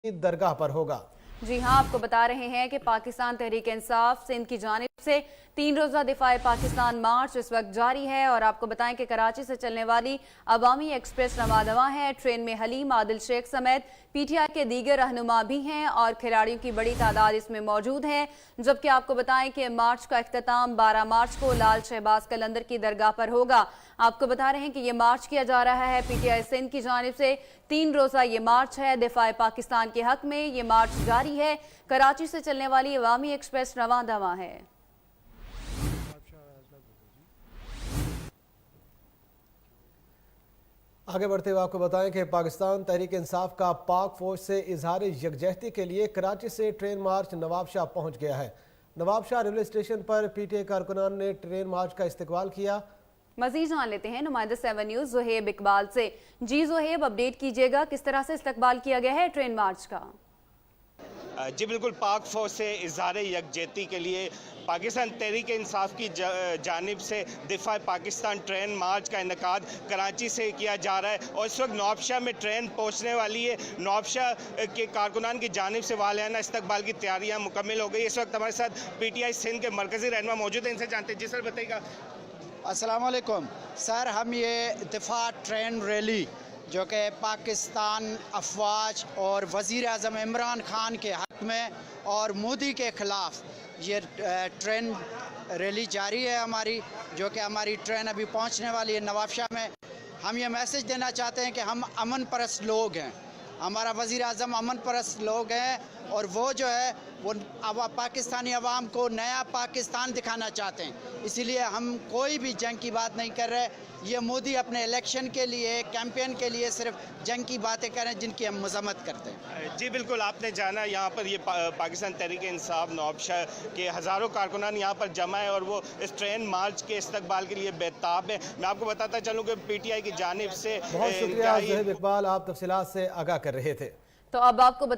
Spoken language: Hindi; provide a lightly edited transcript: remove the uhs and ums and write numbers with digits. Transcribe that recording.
दरगाह पर होगा। जी हां, आपको बता रहे हैं कि पाकिस्तान तहरीक इंसाफ सिंध की जानिब से 3 रोज़ा दिफाए पाकिस्तान मार्च इस वक्त जारी है। और आपको बताएं कि कराची से चलने वाली अवामी एक्सप्रेस रवा है। ट्रेन में हलीम आदिल शेख समेत PTI के दीगर रहनुमा भी हैं और खिलाड़ियों की बड़ी तादाद इसमें मौजूद है। जबकि आपको बताएं कि मार्च का इख्तिताम 12 मार्च को लाल शहबाज कलंदर की दरगाह पर होगा। आपको बता रहे हैं कि ये मार्च किया जा रहा है PTI सिंध की जानिब से। 3 रोज़ा ये मार्च है दिफाए पाकिस्तान के हक में। ये मार्च जारी है। कराची से चलने वाली अवामी एक्सप्रेस रवा है। आगे बढ़ते हुए आपको बताएं कि पाकिस्तान तहरीक इंसाफ का पाक फौज से इजहार यकजहती के लिए कराची से ट्रेन मार्च नवाबशाह पहुंच गया है। नवाबशाह रेलवे स्टेशन पर PTI कारकुनान ने ट्रेन मार्च का इस्तकबाल किया। मजीद जान लेते हैं नुमाइंदा 7 न्यूज़ ज़ुहेब इकबाल से। जी ज़ुहेब, अपडेट कीजिएगा, किस तरह से इस्तकबाल किया गया है ट्रेन मार्च का? जी बिल्कुल, पाक फौज से इज़हार यकजहती के लिए पाकिस्तान तहरीक इंसाफ की जानिब से दिफा पाकिस्तान ट्रेन मार्च का इनेकाद कराची से किया जा रहा है। और इस वक्त नवाबशाह में ट्रेन पहुंचने वाली है। नवाबशाह के कारकुनान की जानिब से वालियाना इस्तकबाल की तैयारियां मुकम्मल हो गई। इस वक्त हमारे साथ PTI सिंध के मरकज़ी रहनुमा मौजूद हैं, इनसे जानते हैं। जी सर, बताइएगा। अस्सलाम वालेकुम सर, हम ये दिफा ट्रेन रैली जो कि पाकिस्तान अफवाज और वज़ीर आज़म इमरान खान के हक़ में और मोदी के ख़िलाफ़ ये ट्रेन रैली जारी है हमारी, जो कि हमारी ट्रेन अभी पहुंचने वाली है नवाबशाह में। हम ये मैसेज देना चाहते हैं कि हम अमन परस्त लोग हैं, हमारा वज़ीर आज़म अमन परस्त लोग हैं और वो जो है वो पाकिस्तानी अवाम को नया पाकिस्तान दिखाना चाहते हैं। इसीलिए हम कोई भी जंग की बात नहीं कर रहे। ये मोदी अपने इलेक्शन के लिए, कैंपेन के लिए सिर्फ जंग की बातें करें जिनकी हम मजम्मत करते हैं। जी बिल्कुल, आपने जाना यहाँ पर ये पाकिस्तान तहरीक इंसाफ नवाबशाह के हज़ारों कारकुनान यहाँ पर जमा है और वो इस ट्रेन मार्च के इस्तकबाल के लिए बेताब है। मैं आपको बताता चलूँ कि PTI की जानिब से बहुत शुक्रिया ज़ुहेब इकबाल, आप तफसीलात से आगाह कर रहे थे। तो अब आपको